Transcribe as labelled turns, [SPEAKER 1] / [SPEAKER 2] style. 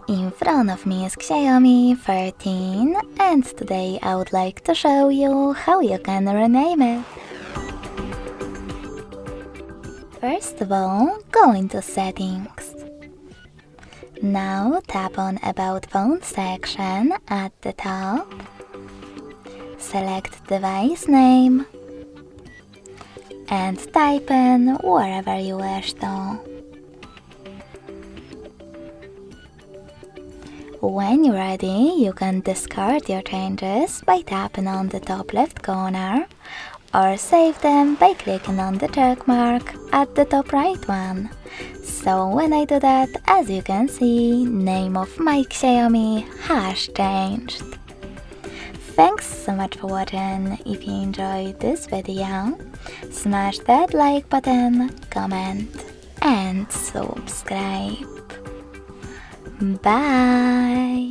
[SPEAKER 1] In front of me is Xiaomi 13 and today I would like to show you how you can rename it. First of all, go into Settings. Now tap on About Phone section at the top. Select device name and type in wherever you wish to. When you're ready, you can discard your changes by tapping on the top left corner or save them by clicking on the check mark at the top right one. So when I do that, as you can see, name of my Xiaomi has changed. Thanks so much for watching. If you enjoyed this video, smash that like button, comment and subscribe. Bye!